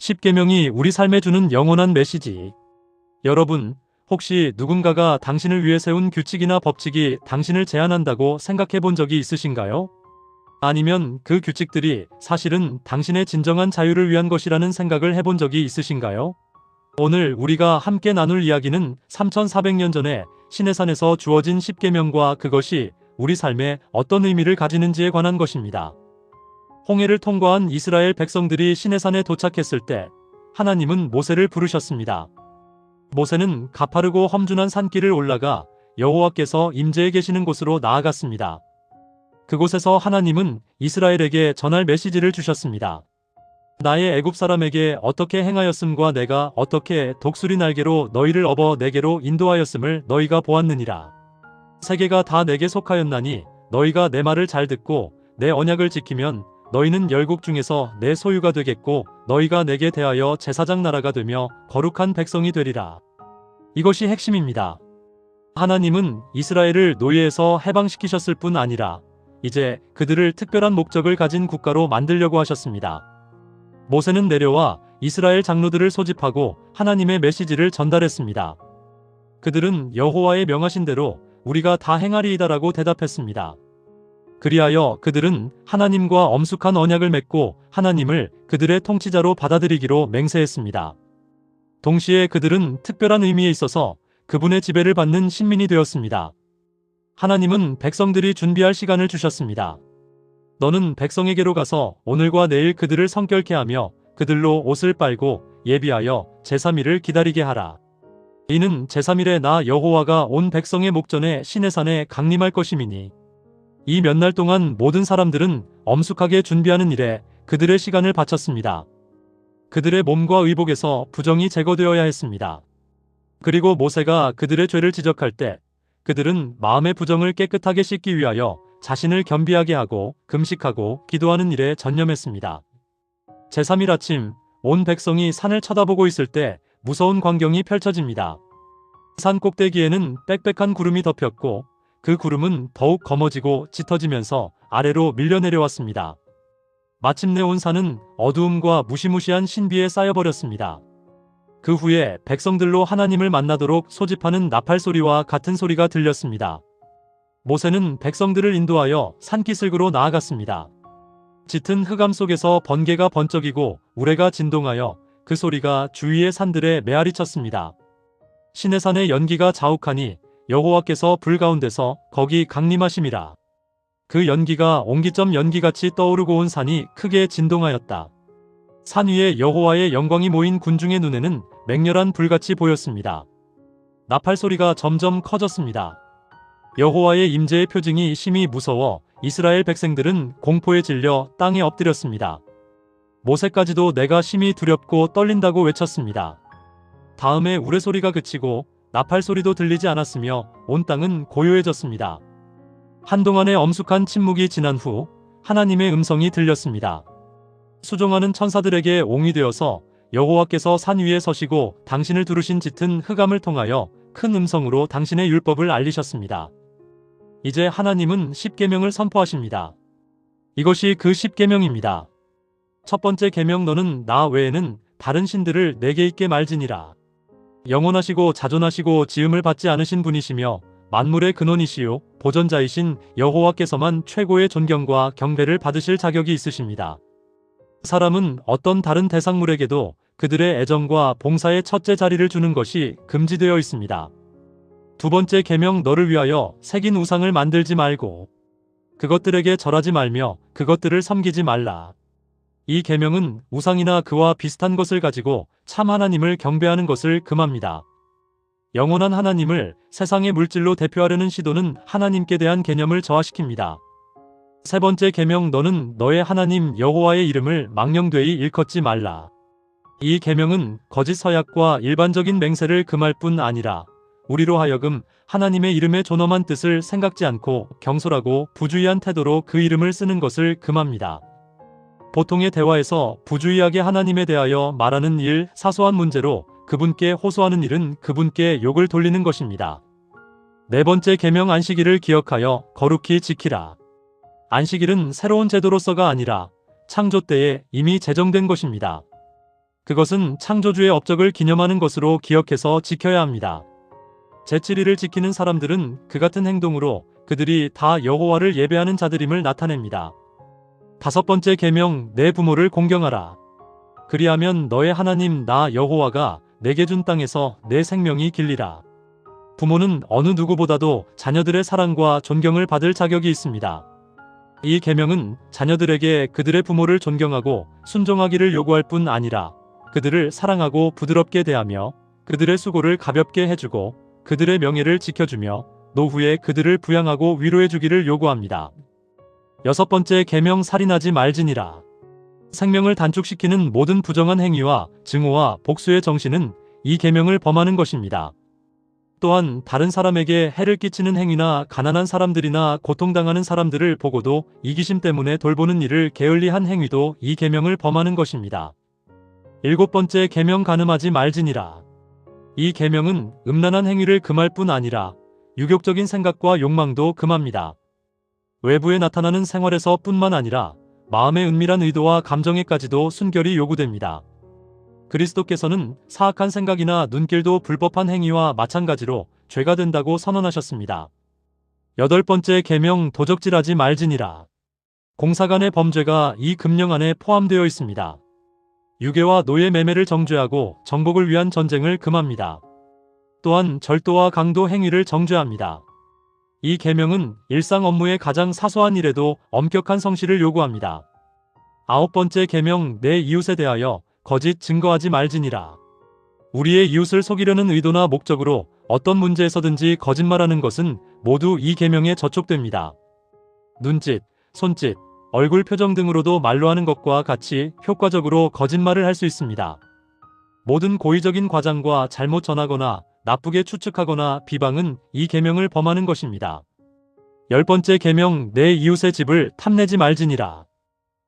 십계명이 우리 삶에 주는 영원한 메시지. 여러분, 혹시 누군가가 당신을 위해 세운 규칙이나 법칙이 당신을 제한한다고 생각해 본 적이 있으신가요? 아니면 그 규칙들이 사실은 당신의 진정한 자유를 위한 것이라는 생각을 해본 적이 있으신가요? 오늘 우리가 함께 나눌 이야기는 3400년 전에 시내산에서 주어진 십계명과 그것이 우리 삶에 어떤 의미를 가지는지에 관한 것입니다. 홍해를 통과한 이스라엘 백성들이 시내산에 도착했을 때 하나님은 모세를 부르셨습니다. 모세는 가파르고 험준한 산길을 올라가 여호와께서 임재해 계시는 곳으로 나아갔습니다. 그곳에서 하나님은 이스라엘에게 전할 메시지를 주셨습니다. 나의 애굽 사람에게 어떻게 행하였음과 내가 어떻게 독수리 날개로 너희를 업어 내게로 인도하였음을 너희가 보았느니라. 세계가 다 내게 속하였나니 너희가 내 말을 잘 듣고 내 언약을 지키면 너희는 열국 중에서 내 소유가 되겠고 너희가 내게 대하여 제사장 나라가 되며 거룩한 백성이 되리라. 이것이 핵심입니다. 하나님은 이스라엘을 노예에서 해방시키셨을 뿐 아니라 이제 그들을 특별한 목적을 가진 국가로 만들려고 하셨습니다. 모세는 내려와 이스라엘 장로들을 소집하고 하나님의 메시지를 전달했습니다. 그들은 여호와의 명하신 대로 우리가 다 행하리이다라고 대답했습니다. 그리하여 그들은 하나님과 엄숙한 언약을 맺고 하나님을 그들의 통치자로 받아들이기로 맹세했습니다. 동시에 그들은 특별한 의미에 있어서 그분의 지배를 받는 신민이 되었습니다. 하나님은 백성들이 준비할 시간을 주셨습니다. 너는 백성에게로 가서 오늘과 내일 그들을 성결케 하며 그들로 옷을 빨고 예비하여 제3일을 기다리게 하라. 이는 제3일에 나 여호와가 온 백성의 목전에 시내산에 강림할 것임이니 이 몇 날 동안 모든 사람들은 엄숙하게 준비하는 일에 그들의 시간을 바쳤습니다. 그들의 몸과 의복에서 부정이 제거되어야 했습니다. 그리고 모세가 그들의 죄를 지적할 때 그들은 마음의 부정을 깨끗하게 씻기 위하여 자신을 겸비하게 하고 금식하고 기도하는 일에 전념했습니다. 제3일 아침 온 백성이 산을 쳐다보고 있을 때 무서운 광경이 펼쳐집니다. 산 꼭대기에는 빽빽한 구름이 덮였고 그 구름은 더욱 검어지고 짙어지면서 아래로 밀려내려왔습니다. 마침내 온 산은 어두움과 무시무시한 신비에 쌓여버렸습니다. 그 후에 백성들로 하나님을 만나도록 소집하는 나팔 소리와 같은 소리가 들렸습니다. 모세는 백성들을 인도하여 산기슭으로 나아갔습니다. 짙은 흑암 속에서 번개가 번쩍이고 우레가 진동하여 그 소리가 주위의 산들에 메아리 쳤습니다. 시내산의 연기가 자욱하니 여호와께서 불 가운데서 거기 강림하심이라. 그 연기가 옹기점 연기같이 떠오르고 온 산이 크게 진동하였다. 산 위에 여호와의 영광이 모인 군중의 눈에는 맹렬한 불같이 보였습니다. 나팔 소리가 점점 커졌습니다. 여호와의 임재의 표징이 심히 무서워 이스라엘 백성들은 공포에 질려 땅에 엎드렸습니다. 모세까지도 내가 심히 두렵고 떨린다고 외쳤습니다. 다음에 우레소리가 그치고 나팔 소리도 들리지 않았으며 온 땅은 고요해졌습니다. 한동안의 엄숙한 침묵이 지난 후 하나님의 음성이 들렸습니다. 수종하는 천사들에게 옹이 되어서 여호와께서 산 위에 서시고 당신을 두르신 짙은 흑암을 통하여 큰 음성으로 당신의 율법을 알리셨습니다. 이제 하나님은 십계명을 선포하십니다. 이것이 그 십계명입니다. 첫 번째 계명 너는 나 외에는 다른 신들을 내게 있게 말지니라. 영원하시고 자존하시고 지음을 받지 않으신 분이시며 만물의 근원이시요 보전자이신 여호와께서만 최고의 존경과 경배를 받으실 자격이 있으십니다. 사람은 어떤 다른 대상물에게도 그들의 애정과 봉사의 첫째 자리를 주는 것이 금지되어 있습니다. 두 번째 계명 너를 위하여 새긴 우상을 만들지 말고 그것들에게 절하지 말며 그것들을 섬기지 말라. 이 계명은 우상이나 그와 비슷한 것을 가지고 참 하나님을 경배하는 것을 금합니다. 영원한 하나님을 세상의 물질로 대표하려는 시도는 하나님께 대한 개념을 저하시킵니다. 세 번째 계명 너는 너의 하나님 여호와의 이름을 망령되이 일컫지 말라. 이 계명은 거짓 서약과 일반적인 맹세를 금할 뿐 아니라 우리로 하여금 하나님의 이름의 존엄한 뜻을 생각지 않고 경솔하고 부주의한 태도로 그 이름을 쓰는 것을 금합니다. 보통의 대화에서 부주의하게 하나님에 대하여 말하는 일, 사소한 문제로 그분께 호소하는 일은 그분께 욕을 돌리는 것입니다. 네 번째 계명 안식일을 기억하여 거룩히 지키라. 안식일은 새로운 제도로서가 아니라 창조 때에 이미 제정된 것입니다. 그것은 창조주의 업적을 기념하는 것으로 기억해서 지켜야 합니다. 제7일을 지키는 사람들은 그 같은 행동으로 그들이 다 여호와를 예배하는 자들임을 나타냅니다. 5번째 계명, 내 부모를 공경하라. 그리하면 너의 하나님 나 여호와가 내게 준 땅에서 내 생명이 길리라. 부모는 어느 누구보다도 자녀들의 사랑과 존경을 받을 자격이 있습니다. 이 계명은 자녀들에게 그들의 부모를 존경하고 순종하기를 요구할 뿐 아니라 그들을 사랑하고 부드럽게 대하며 그들의 수고를 가볍게 해주고 그들의 명예를 지켜주며 노후에 그들을 부양하고 위로해주기를 요구합니다. 6번째 계명, 살인하지 말지니라. 생명을 단축시키는 모든 부정한 행위와 증오와 복수의 정신은 이 계명을 범하는 것입니다. 또한 다른 사람에게 해를 끼치는 행위나 가난한 사람들이나 고통당하는 사람들을 보고도 이기심 때문에 돌보는 일을 게을리한 행위도 이 계명을 범하는 것입니다. 7번째 계명, 간음하지 말지니라. 이 계명은 음란한 행위를 금할 뿐 아니라 유격적인 생각과 욕망도 금합니다. 외부에 나타나는 생활에서 뿐만 아니라 마음의 은밀한 의도와 감정에까지도 순결이 요구됩니다. 그리스도께서는 사악한 생각이나 눈길도 불법한 행위와 마찬가지로 죄가 된다고 선언하셨습니다. 8번째 계명, 도적질하지 말지니라. 공사 간의 범죄가 이 금령 안에 포함되어 있습니다. 유괴와 노예 매매를 정죄하고 정복을 위한 전쟁을 금합니다. 또한 절도와 강도 행위를 정죄합니다. 이 계명은 일상 업무의 가장 사소한 일에도 엄격한 성실을 요구합니다. 9번째 계명, 내 이웃에 대하여 거짓 증거하지 말지니라. 우리의 이웃을 속이려는 의도나 목적으로 어떤 문제에서든지 거짓말하는 것은 모두 이 계명에 저촉됩니다. 눈짓, 손짓, 얼굴 표정 등으로도 말로 하는 것과 같이 효과적으로 거짓말을 할 수 있습니다. 모든 고의적인 과장과 잘못 전하거나 나쁘게 추측하거나 비방은 이 계명을 범하는 것입니다. 10번째 계명, 내 이웃의 집을 탐내지 말지니라.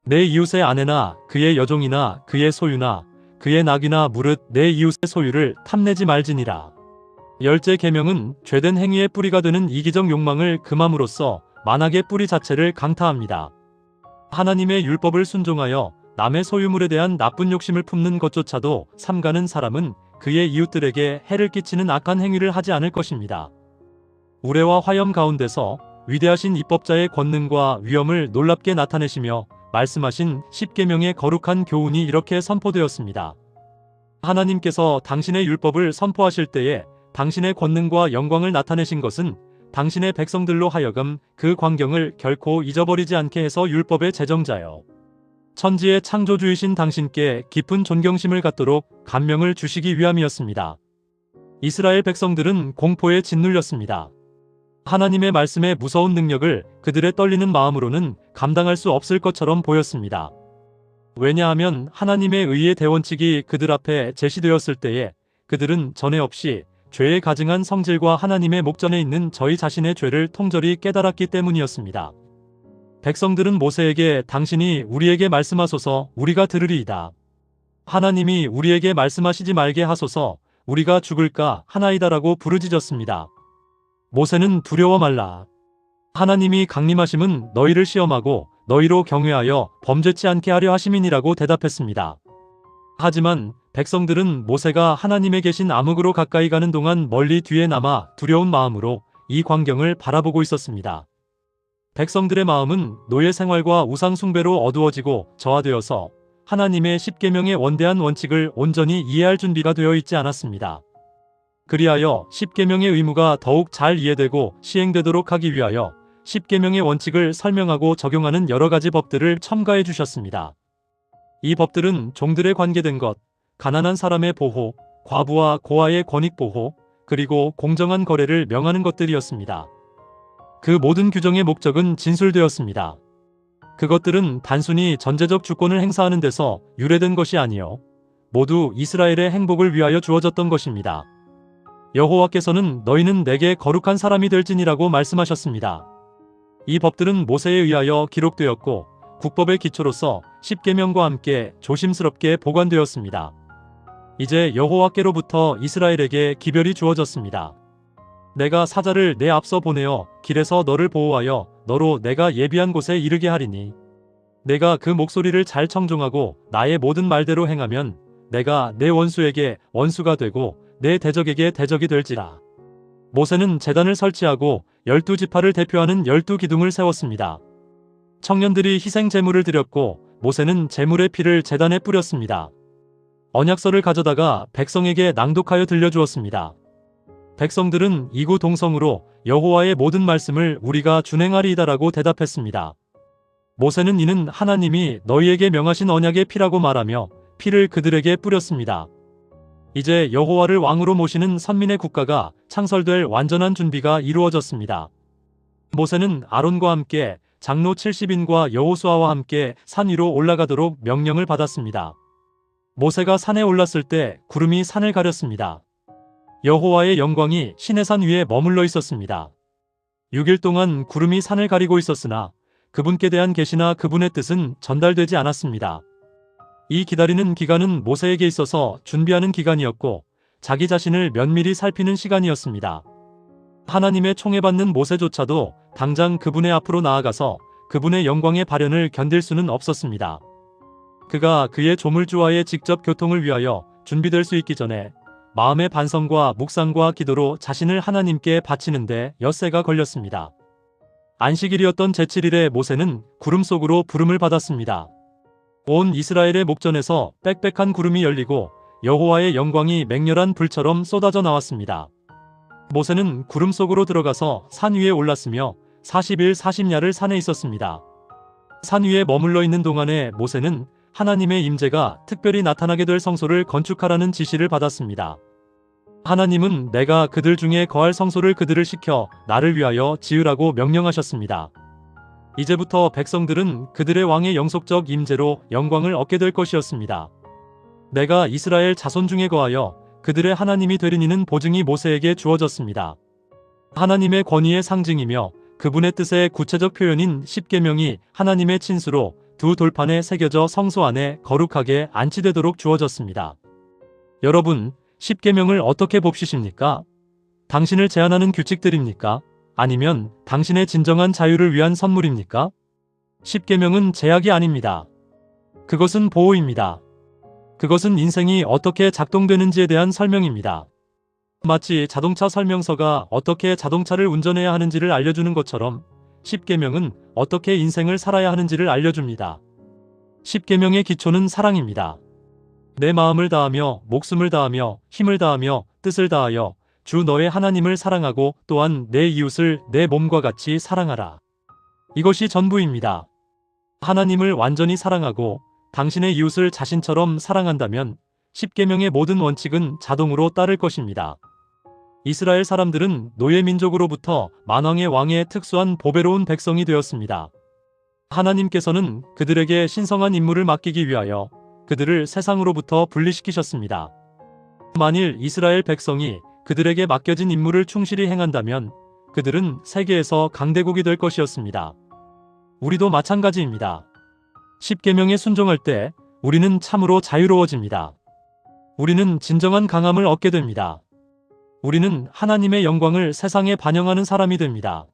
내 이웃의 아내나 그의 여종이나 그의 소유나 그의 낙이나 무릇 내 이웃의 소유를 탐내지 말지니라. 10째 계명은 죄된 행위의 뿌리가 되는 이기적 욕망을 금함으로써 만악의 뿌리 자체를 강타합니다. 하나님의 율법을 순종하여 남의 소유물에 대한 나쁜 욕심을 품는 것조차도 삼가는 사람은 그의 이웃들에게 해를 끼치는 악한 행위를 하지 않을 것입니다. 우레와 화염 가운데서 위대하신 입법자의 권능과 위엄을 놀랍게 나타내시며 말씀하신 십계명의 거룩한 교훈이 이렇게 선포되었습니다. 하나님께서 당신의 율법을 선포하실 때에 당신의 권능과 영광을 나타내신 것은 당신의 백성들로 하여금 그 광경을 결코 잊어버리지 않게 해서 율법의 제정자여 천지의 창조주이신 당신께 깊은 존경심을 갖도록 감명을 주시기 위함이었습니다. 이스라엘 백성들은 공포에 짓눌렸습니다. 하나님의 말씀의 무서운 능력을 그들의 떨리는 마음으로는 감당할 수 없을 것처럼 보였습니다. 왜냐하면 하나님의 의의 대원칙이 그들 앞에 제시되었을 때에 그들은 전에 없이 죄에 가증한 성질과 하나님의 목전에 있는 저희 자신의 죄를 통절히 깨달았기 때문이었습니다. 백성들은 모세에게 당신이 우리에게 말씀하소서 우리가 들으리이다. 하나님이 우리에게 말씀하시지 말게 하소서 우리가 죽을까 하나이다라고 부르짖었습니다. 모세는 두려워 말라. 하나님이 강림하심은 너희를 시험하고 너희로 경외하여 범죄치 않게 하려 하심이니라고 대답했습니다. 하지만 백성들은 모세가 하나님의 계신 암흑으로 가까이 가는 동안 멀리 뒤에 남아 두려운 마음으로 이 광경을 바라보고 있었습니다. 백성들의 마음은 노예 생활과 우상 숭배로 어두워지고 저하되어서 하나님의 십계명의 원대한 원칙을 온전히 이해할 준비가 되어 있지 않았습니다. 그리하여 십계명의 의무가 더욱 잘 이해되고 시행되도록 하기 위하여 십계명의 원칙을 설명하고 적용하는 여러 가지 법들을 첨가해 주셨습니다. 이 법들은 종들에 관계된 것, 가난한 사람의 보호, 과부와 고아의 권익 보호, 그리고 공정한 거래를 명하는 것들이었습니다. 그 모든 규정의 목적은 진술되었습니다. 그것들은 단순히 전제적 주권을 행사하는 데서 유래된 것이 아니요 모두 이스라엘의 행복을 위하여 주어졌던 것입니다. 여호와께서는 너희는 내게 거룩한 사람이 될지니라고 말씀하셨습니다. 이 법들은 모세에 의하여 기록되었고 국법의 기초로서 십계명과 함께 조심스럽게 보관되었습니다. 이제 여호와께로부터 이스라엘에게 기별이 주어졌습니다. 내가 사자를 내 앞서 보내어 길에서 너를 보호하여 너로 내가 예비한 곳에 이르게 하리니 내가 그 목소리를 잘 청종하고 나의 모든 말대로 행하면 내가 내 원수에게 원수가 되고 내 대적에게 대적이 될지라. 모세는 제단을 설치하고 12지파를 대표하는 12기둥을 세웠습니다. 청년들이 희생 제물을 드렸고 모세는 제물의 피를 제단에 뿌렸습니다. 언약서를 가져다가 백성에게 낭독하여 들려주었습니다. 백성들은 이구동성으로 여호와의 모든 말씀을 우리가 준행하리이다라고 대답했습니다. 모세는 이는 하나님이 너희에게 명하신 언약의 피라고 말하며 피를 그들에게 뿌렸습니다. 이제 여호와를 왕으로 모시는 선민의 국가가 창설될 완전한 준비가 이루어졌습니다. 모세는 아론과 함께 장로 70인과 여호수아와 함께 산 위로 올라가도록 명령을 받았습니다. 모세가 산에 올랐을 때 구름이 산을 가렸습니다. 여호와의 영광이 시내산 위에 머물러 있었습니다. 6일 동안 구름이 산을 가리고 있었으나 그분께 대한 계시나 그분의 뜻은 전달되지 않았습니다. 이 기다리는 기간은 모세에게 있어서 준비하는 기간이었고 자기 자신을 면밀히 살피는 시간이었습니다. 하나님의 총애받는 모세조차도 당장 그분의 앞으로 나아가서 그분의 영광의 발현을 견딜 수는 없었습니다. 그가 그의 조물주와의 직접 교통을 위하여 준비될 수 있기 전에 마음의 반성과 묵상과 기도로 자신을 하나님께 바치는데 엿새가 걸렸습니다. 안식일이었던 제7일에 모세는 구름 속으로 부름을 받았습니다. 온 이스라엘의 목전에서 빽빽한 구름이 열리고 여호와의 영광이 맹렬한 불처럼 쏟아져 나왔습니다. 모세는 구름 속으로 들어가서 산 위에 올랐으며 40일 40야를 산에 있었습니다. 산 위에 머물러 있는 동안에 모세는 하나님의 임재가 특별히 나타나게 될 성소를 건축하라는 지시를 받았습니다. 하나님은 내가 그들 중에 거할 성소를 그들을 시켜 나를 위하여 지으라고 명령하셨습니다. 이제부터 백성들은 그들의 왕의 영속적 임재로 영광을 얻게 될 것이었습니다. 내가 이스라엘 자손 중에 거하여 그들의 하나님이 되리니는 보증이 모세에게 주어졌습니다. 하나님의 권위의 상징이며 그분의 뜻의 구체적 표현인 십계명이 하나님의 친수로 두 돌판에 새겨져 성소 안에 거룩하게 안치되도록 주어졌습니다. 여러분, 십계명을 어떻게 봅시십니까? 당신을 제한하는 규칙들입니까? 아니면 당신의 진정한 자유를 위한 선물입니까? 십계명은 제약이 아닙니다. 그것은 보호입니다. 그것은 인생이 어떻게 작동되는지에 대한 설명입니다. 마치 자동차 설명서가 어떻게 자동차를 운전해야 하는지를 알려주는 것처럼 십계명은 어떻게 인생을 살아야 하는지를 알려줍니다. 십계명의 기초는 사랑입니다. 내 마음을 다하며 목숨을 다하며 힘을 다하며 뜻을 다하여 주 너의 하나님을 사랑하고 또한 내 이웃을 내 몸과 같이 사랑하라. 이것이 전부입니다. 하나님을 완전히 사랑하고 당신의 이웃을 자신처럼 사랑한다면 십계명의 모든 원칙은 자동으로 따를 것입니다. 이스라엘 사람들은 노예 민족으로부터 만왕의 왕의 특수한 보배로운 백성이 되었습니다. 하나님께서는 그들에게 신성한 임무를 맡기기 위하여 그들을 세상으로부터 분리시키셨습니다. 만일 이스라엘 백성이 그들에게 맡겨진 임무를 충실히 행한다면 그들은 세계에서 강대국이 될 것이었습니다. 우리도 마찬가지입니다. 십계명에 순종할 때 우리는 참으로 자유로워집니다. 우리는 진정한 강함을 얻게 됩니다. 우리는 하나님의 영광을 세상에 반영하는 사람이 됩니다.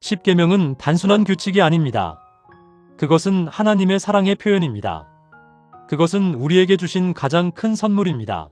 십계명은 단순한 규칙이 아닙니다. 그것은 하나님의 사랑의 표현입니다. 그것은 우리에게 주신 가장 큰 선물입니다.